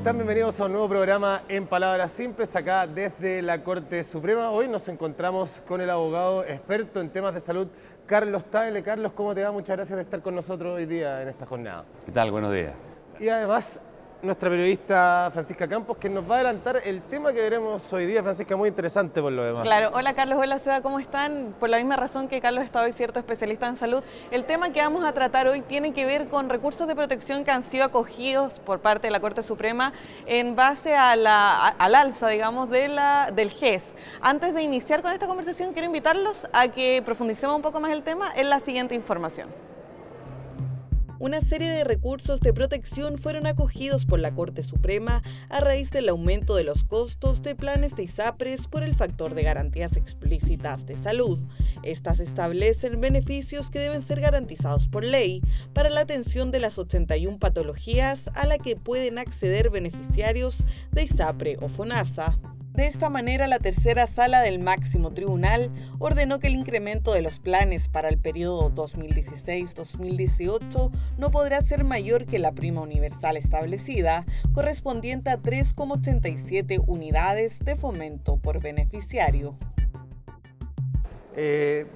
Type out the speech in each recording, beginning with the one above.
están? Bienvenidos a un nuevo programa en Palabras Simples, acá desde la Corte Suprema. Hoy nos encontramos con el abogado experto en temas de salud, Carlos Tagle. Carlos, ¿cómo te va? Muchas gracias de estar con nosotros hoy día en esta jornada. ¿Qué tal? Buenos días. Y además, nuestra periodista Francisca Campos, que nos va a adelantar el tema que veremos hoy día. Francisca, muy interesante por lo demás. Claro. Hola Carlos, hola Seba, ¿cómo están? Por la misma razón que Carlos está hoy, cierto, especialista en salud, el tema que vamos a tratar hoy tiene que ver con recursos de protección que han sido acogidos por parte de la Corte Suprema en base a al alza, digamos, del GES. Antes de iniciar con esta conversación, quiero invitarlos a que profundicemos un poco más el tema en la siguiente información. Una serie de recursos de protección fueron acogidos por la Corte Suprema a raíz del aumento de los costos de planes de ISAPRES por el factor de garantías explícitas de salud. Estas establecen beneficios que deben ser garantizados por ley para la atención de las 81 patologías a la que pueden acceder beneficiarios de ISAPRE o FONASA. De esta manera, la tercera sala del máximo tribunal ordenó que el incremento de los planes para el periodo 2016-2018 no podrá ser mayor que la prima universal establecida, correspondiente a 3,87 unidades de fomento por beneficiario.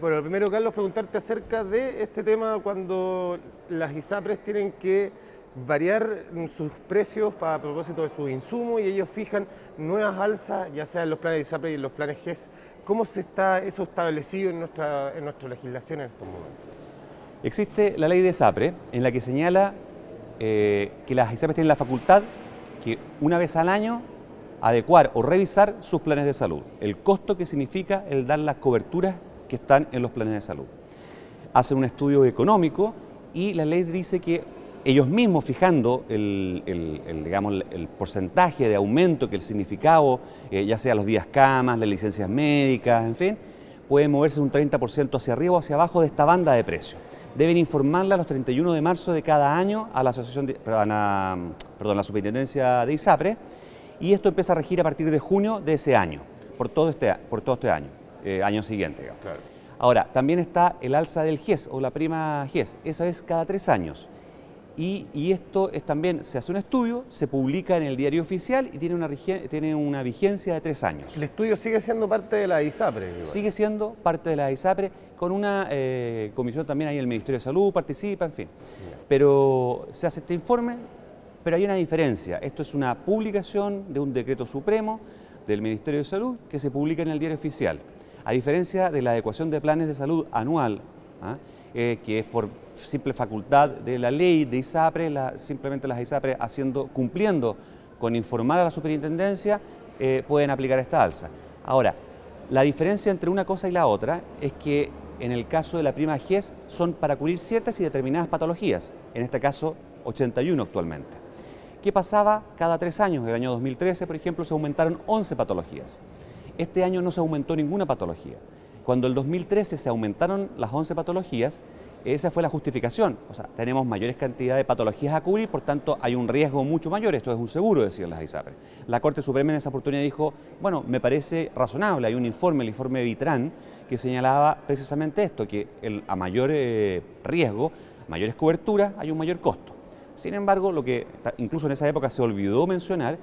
Bueno, lo primero, Carlos, preguntarte acerca de este tema cuando las ISAPRES tienen que variar sus precios a propósito de sus insumos y ellos fijan nuevas alzas, ya sea en los planes de ISAPRE y en los planes GES. ¿Cómo se está eso establecido en nuestra legislación en estos momentos? Existe la ley de ISAPRE en la que señala que las ISAPRES tienen la facultad que una vez al año adecuar o revisar sus planes de salud, el costo que significa el dar las coberturas que están en los planes de salud. Hacen un estudio económico y la ley dice que ellos mismos fijando el porcentaje de aumento, que el significado, ya sea los días camas, las licencias médicas, en fin, puede moverse un 30% hacia arriba o hacia abajo de esta banda de precios. Deben informarla a los 31 de marzo de cada año a la la Superintendencia de ISAPRE, y esto empieza a regir a partir de junio de ese año, por todo este año, año siguiente. Digamos. Claro. Ahora, también está el alza del GES o la prima GES, esa es cada 3 años. Y esto es también, se hace un estudio, se publica en el diario oficial y tiene una vigencia de 3 años. ¿El estudio sigue siendo parte de la ISAPRE? Igual? Sigue siendo parte de la ISAPRE, con una comisión también ahí el Ministerio de Salud, participa, en fin. Pero se hace este informe, pero hay una diferencia. Esto es una publicación de un decreto supremo del Ministerio de Salud que se publica en el diario oficial. A diferencia de la adecuación de planes de salud anual, que es por simple facultad de la ley de ISAPRE, simplemente las ISAPRE cumpliendo con informar a la superintendencia, pueden aplicar esta alza. Ahora, la diferencia entre una cosa y la otra es que en el caso de la prima GES son para cubrir ciertas y determinadas patologías, en este caso 81 actualmente. ¿Qué pasaba cada 3 años? En el año 2013, por ejemplo, se aumentaron 11 patologías. Este año no se aumentó ninguna patología. Cuando en el 2013 se aumentaron las 11 patologías, esa fue la justificación. O sea, tenemos mayores cantidades de patologías a cubrir, por tanto hay un riesgo mucho mayor, esto es un seguro, decían las ISAPRE. La Corte Suprema en esa oportunidad dijo, bueno, me parece razonable, hay un informe, el informe Vitrán, que señalaba precisamente esto, que a mayor riesgo, mayores coberturas, hay un mayor costo. Sin embargo, lo que incluso en esa época se olvidó mencionar,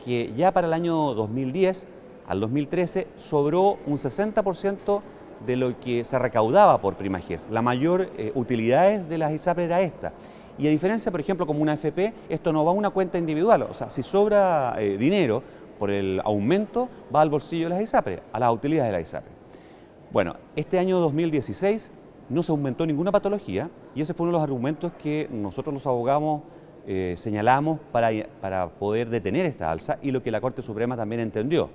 que ya para el año 2010 al 2013 sobró un 60% de lo que se recaudaba por prima GES. La mayor utilidad de las ISAPRE era esta. Y a diferencia, por ejemplo, como una AFP, esto no va a una cuenta individual. O sea, si sobra dinero por el aumento, va al bolsillo de las ISAPRE, a las utilidades de las ISAPRE. Bueno, este año 2016 no se aumentó ninguna patología y ese fue uno de los argumentos que nosotros los abogados señalamos para poder detener esta alza y lo que la Corte Suprema también entendió.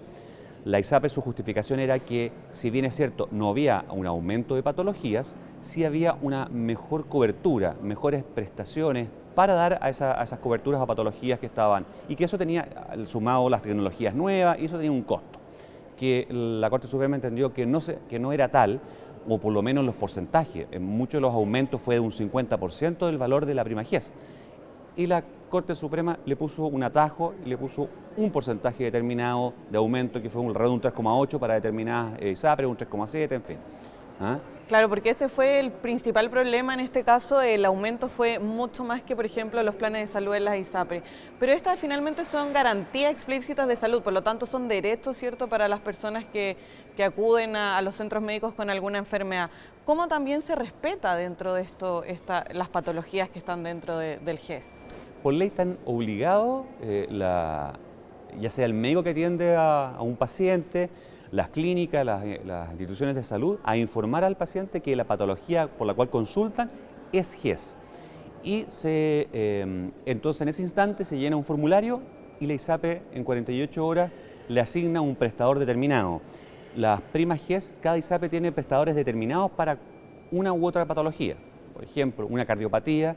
La ISAPRE, su justificación era que, si bien es cierto, no había un aumento de patologías, sí había una mejor cobertura, mejores prestaciones para dar a esas coberturas a patologías que estaban, y que eso tenía, sumado las tecnologías nuevas, y eso tenía un costo, que la Corte Suprema entendió que no era tal, o por lo menos los porcentajes. En muchos de los aumentos fue de un 50% del valor de la prima GES. Y la Corte Suprema le puso un atajo y le puso un porcentaje determinado de aumento, que fue alrededor de un 3,8 para determinadas ISAPRE, un 3,7, en fin. ¿Ah? Claro, porque ese fue el principal problema en este caso, el aumento fue mucho más que, por ejemplo, los planes de salud en las ISAPRE. Pero estas finalmente son garantías explícitas de salud, por lo tanto son derechos, ¿cierto?, para las personas que acuden a los centros médicos con alguna enfermedad. ¿Cómo también se respeta dentro de esto las patologías que están dentro del GES? Por ley están obligados, ya sea el médico que atiende a un paciente, las clínicas, las instituciones de salud, a informar al paciente que la patología por la cual consultan es GES. Y entonces en ese instante se llena un formulario y la ISAPRE en 48 horas le asigna un prestador determinado. Las primas GES, cada ISAPRE tiene prestadores determinados para una u otra patología. Por ejemplo, una cardiopatía,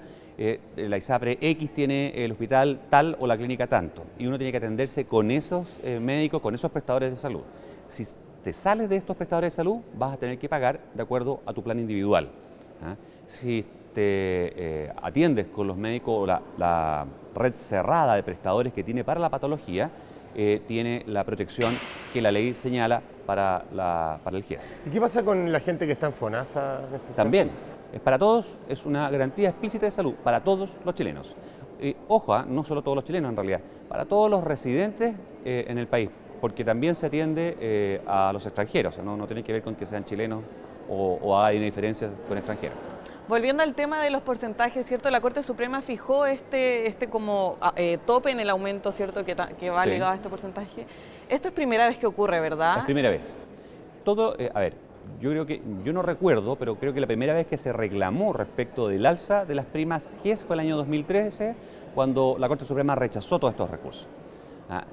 la ISAPRE X tiene el hospital tal o la clínica tanto. Y uno tiene que atenderse con esos médicos, con esos prestadores de salud. Si te sales de estos prestadores de salud, vas a tener que pagar de acuerdo a tu plan individual. Si te atiendes con los médicos o la red cerrada de prestadores que tiene para la patología, tiene la protección que la ley señala para el GES. ¿Y qué pasa con la gente que está en FONASA? También, es para todos, es una garantía explícita de salud, para todos los chilenos. Ojo, no solo todos los chilenos en realidad, para todos los residentes en el país, porque también se atiende a los extranjeros, o sea, no tiene que ver con que sean chilenos o hay una diferencia con extranjeros. Volviendo al tema de los porcentajes, ¿cierto? La Corte Suprema fijó como tope en el aumento, ¿cierto? Que va ligado a este porcentaje. Esto es primera vez que ocurre, ¿verdad? Es primera vez. A ver, yo no recuerdo, pero creo que la primera vez que se reclamó respecto del alza de las primas GES fue el año 2013, cuando la Corte Suprema rechazó todos estos recursos.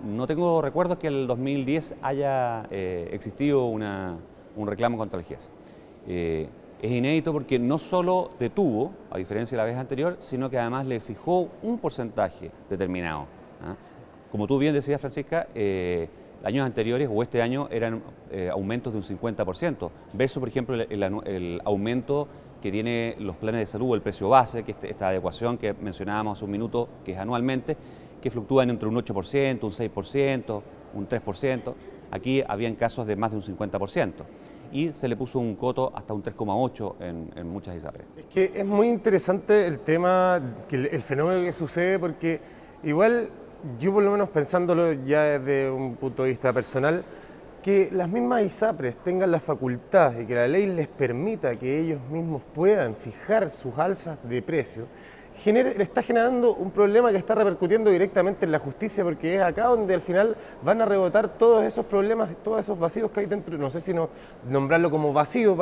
No tengo recuerdos que en el 2010 haya existido un reclamo contra el GES. Es inédito porque no solo detuvo, a diferencia de la vez anterior, sino que además le fijó un porcentaje determinado. Como tú bien decías, Francisca, años anteriores o este año eran aumentos de un 50%, versus, por ejemplo, el aumento que tiene los planes de salud, el precio base, que esta adecuación que mencionábamos hace un minuto, que es anualmente, que fluctúan entre un 8%, un 6%, un 3%. Aquí habían casos de más de un 50%. Y se le puso un coto hasta un 3,8 en muchas ISAPRE. Es que es muy interesante el tema, el fenómeno que sucede, porque igual yo por lo menos pensándolo ya desde un punto de vista personal, que las mismas ISAPRES tengan la facultad y que la ley les permita que ellos mismos puedan fijar sus alzas de precio, le está generando un problema que está repercutiendo directamente en la justicia, porque es acá donde al final van a rebotar todos esos problemas, todos esos vacíos que hay dentro, no sé si nombrarlo como vacío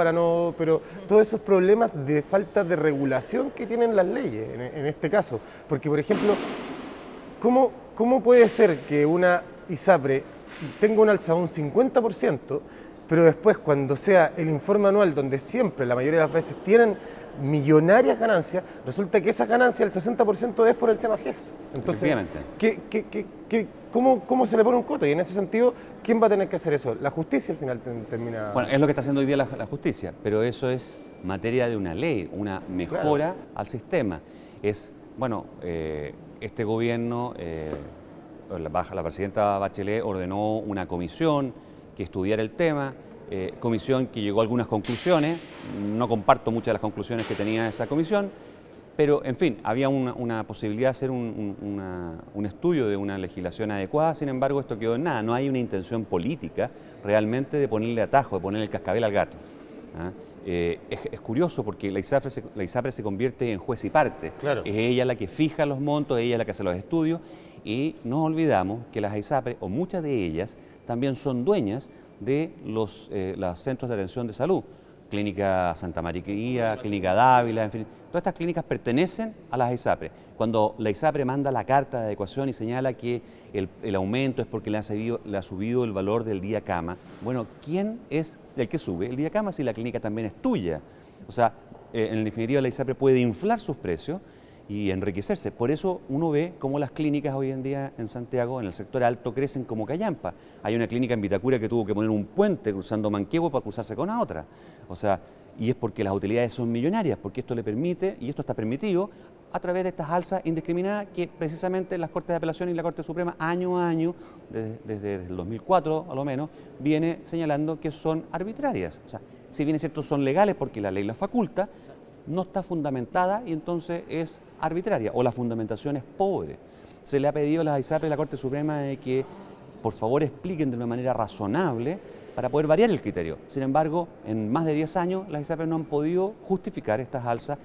pero todos esos problemas de falta de regulación que tienen las leyes en este caso. Porque, por ejemplo, ¿cómo puede ser que una ISAPRE tenga un alza de un 50%, pero después cuando sea el informe anual, donde siempre, la mayoría de las veces, tienen millonarias ganancias, resulta que esa ganancia, el 60% es por el tema GES? Entonces, ¿cómo se le pone un coto? Y en ese sentido, ¿quién va a tener que hacer eso? La justicia al final termina... Bueno, es lo que está haciendo hoy día la justicia, pero eso es materia de una ley, una mejora al sistema. Este gobierno, la presidenta Bachelet ordenó una comisión que estudiara el tema, comisión que llegó a algunas conclusiones. No comparto muchas de las conclusiones que tenía esa comisión, pero en fin, había una posibilidad de hacer un estudio de una legislación adecuada. Sin embargo, esto quedó en nada. No hay una intención política realmente de ponerle atajo, de ponerle el cascabel al gato. Es curioso porque la ISAPRE se convierte en juez y parte. Claro. Es ella la que fija los montos, ella la que hace los estudios, y no olvidamos que las ISAPRE, o muchas de ellas, también son dueñas de los centros de atención de salud. Clínica Santa María, Clínica Dávila, en fin, todas estas clínicas pertenecen a las ISAPRE. Cuando la ISAPRE manda la carta de adecuación y señala que el aumento es porque le ha subido el valor del día cama, bueno, ¿quién es el que sube el día cama si la clínica también es tuya? O sea, en definitiva la ISAPRE puede inflar sus precios y enriquecerse. Por eso uno ve cómo las clínicas hoy en día en Santiago, en el sector alto, crecen como callampa. Hay una clínica en Vitacura que tuvo que poner un puente cruzando Manquehue para cruzarse con la otra. O sea, y es porque las utilidades son millonarias, porque esto le permite, y esto está permitido, a través de estas alzas indiscriminadas que precisamente las Cortes de Apelación y la Corte Suprema año a año, desde el 2004 a lo menos, viene señalando que son arbitrarias. O sea, si bien es cierto son legales porque la ley las faculta, no está fundamentada y entonces es arbitraria o la fundamentación es pobre. Se le ha pedido a las ISAPRE y a la Corte Suprema de que por favor expliquen de una manera razonable para poder variar el criterio. Sin embargo, en más de 10 años las ISAPRE no han podido justificar estas alzas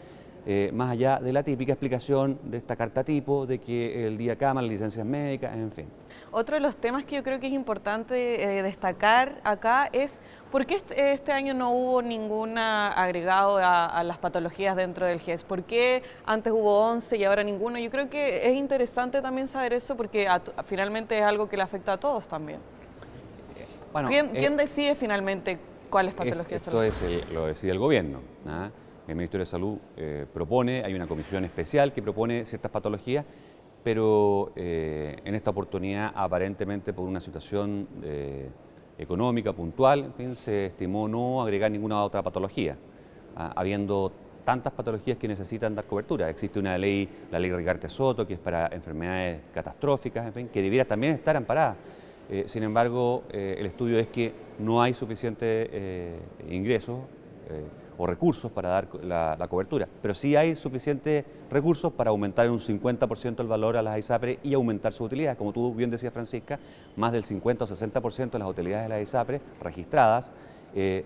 más allá de la típica explicación de esta carta tipo, de que el día cama, las licencias médicas, en fin. Otro de los temas que yo creo que es importante destacar acá es por qué este año no hubo ningún agregado a las patologías dentro del GES. ¿Por qué antes hubo 11 y ahora ninguno? Yo creo que es interesante también saber eso porque finalmente es algo que le afecta a todos también. Bueno, ¿Quién decide finalmente cuáles patologías son? Lo decide el gobierno, ¿ah? El Ministerio de Salud propone, hay una comisión especial que propone ciertas patologías, pero en esta oportunidad, aparentemente por una situación económica puntual, en fin, se estimó no agregar ninguna otra patología, habiendo tantas patologías que necesitan dar cobertura. Existe una ley, la ley Rigarte Soto, que es para enfermedades catastróficas, en fin, que debiera también estar amparada. Sin embargo, el estudio es que no hay suficiente ingresos o recursos para dar la cobertura, pero sí hay suficientes recursos para aumentar en un 50% el valor a las ISAPRE y aumentar su utilidad. Como tú bien decías, Francisca, más del 50 o 60% de las utilidades de las ISAPRE registradas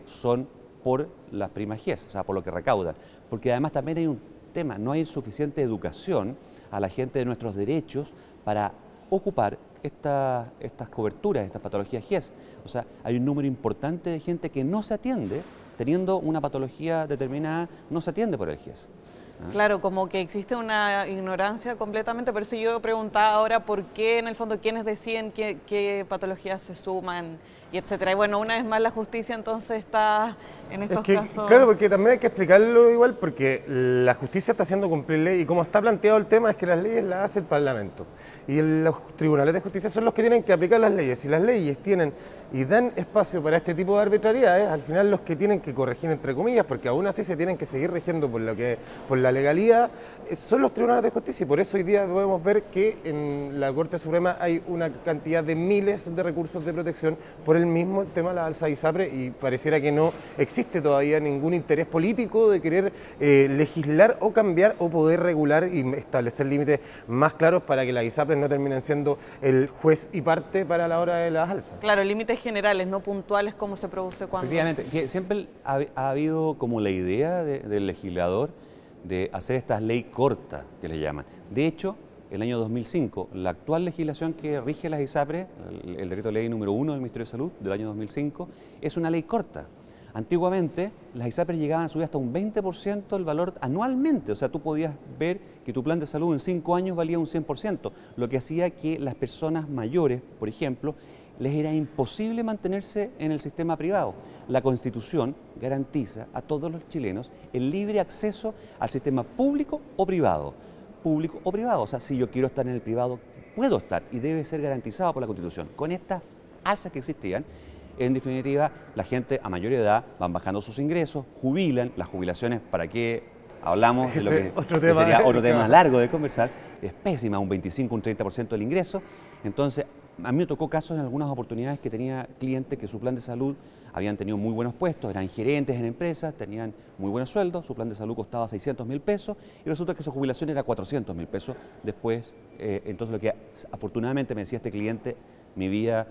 son por las primas GES, o sea, por lo que recaudan. Porque además también hay un tema, no hay suficiente educación a la gente de nuestros derechos para ocupar estas coberturas, estas patologías GES. O sea, hay un número importante de gente que no se atiende, teniendo una patología determinada, no se atiende por el GES. Claro, como que existe una ignorancia completamente, por eso yo preguntaba ahora por qué en el fondo quiénes deciden qué patologías se suman y etcétera. Y bueno, una vez más la justicia entonces está en estos casos... Claro, porque también hay que explicarlo igual, porque la justicia está haciendo cumplir ley y como está planteado el tema es que las leyes las hace el Parlamento. Y los tribunales de justicia son los que tienen que aplicar las leyes. Si las leyes tienen y dan espacio para este tipo de arbitrariedades, al final los que tienen que corregir, entre comillas, porque aún así se tienen que seguir rigiendo por la legalidad, son los tribunales de justicia. Y por eso hoy día podemos ver que en la Corte Suprema hay una cantidad de miles de recursos de protección por el mismo tema de la alza de ISAPRE y pareciera que no existe todavía ningún interés político de querer legislar o cambiar o poder regular y establecer límites más claros para que las ISAPRE no terminen siendo el juez y parte para la hora de las alzas. Claro, límites generales, no puntuales como se produce cuando... Efectivamente, que siempre ha habido como la idea del legislador de hacer estas leyes cortas, que le llaman. De hecho, el año 2005, la actual legislación que rige las ISAPRE, el decreto ley número 1 del Ministerio de Salud del año 2005, es una ley corta. Antiguamente, las ISAPRE llegaban a subir hasta un 20% el valor anualmente, o sea, tú podías ver que tu plan de salud en 5 años valía un 100%, lo que hacía que las personas mayores, por ejemplo, les era imposible mantenerse en el sistema privado. La Constitución garantiza a todos los chilenos el libre acceso al sistema público o privado. Público o privado, o sea, si yo quiero estar en el privado, puedo estar y debe ser garantizado por la Constitución. Con estas alzas que existían, en definitiva, la gente a mayor edad van bajando sus ingresos, jubilan, las jubilaciones, ¿para qué hablamos de lo que sería otro tema largo de conversar? Es pésima, un 25, un 30% del ingreso. Entonces, a mí me tocó casos en algunas oportunidades que tenía clientes que su plan de salud habían tenido muy buenos puestos, eran gerentes en empresas, tenían muy buenos sueldos, su plan de salud costaba 600.000 pesos y resulta que su jubilación era 400.000 pesos después. Entonces, lo que afortunadamente me decía este cliente, mi vida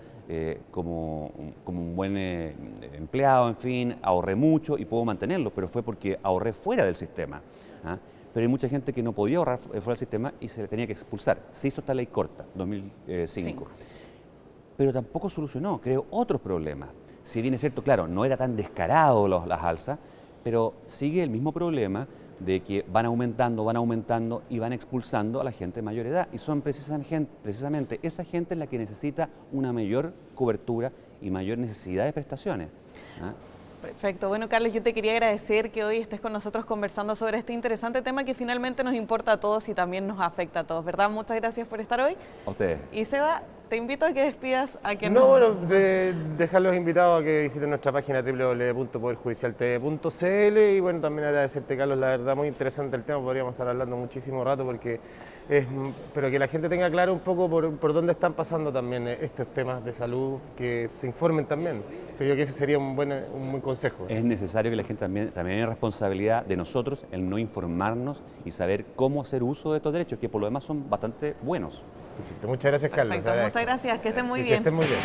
como un buen empleado, en fin, ahorré mucho y puedo mantenerlo, pero fue porque ahorré fuera del sistema. Pero hay mucha gente que no podía ahorrar fuera del sistema y se le tenía que expulsar. Se hizo esta ley corta, 2005. Pero tampoco solucionó, creó otros problemas. Si bien es cierto, claro, no era tan descarado las alzas, pero sigue el mismo problema de que van aumentando y van expulsando a la gente de mayor edad. Y son precisamente esa gente la que necesita una mayor cobertura y mayor necesidad de prestaciones. Perfecto. Bueno, Carlos, yo te quería agradecer que hoy estés con nosotros conversando sobre este interesante tema que finalmente nos importa a todos y también nos afecta a todos, ¿verdad? Muchas gracias por estar hoy. A ustedes. Y Seba, te invito a que despidas a quien No, bueno, dejarlos invitados a que visiten nuestra página www.poderjudicialtv.cl y bueno, también agradecerte, Carlos, la verdad muy interesante el tema, podríamos estar hablando muchísimo rato porque pero que la gente tenga claro un poco por dónde están pasando también estos temas de salud, que se informen también. Creo que ese sería un buen consejo. Es necesario que la gente también hay responsabilidad de nosotros el no informarnos y saber cómo hacer uso de estos derechos, que por lo demás son bastante buenos. Perfecto. Muchas gracias, Carlos. Perfecto, muchas gracias, que estén muy bien. Que estén muy bien.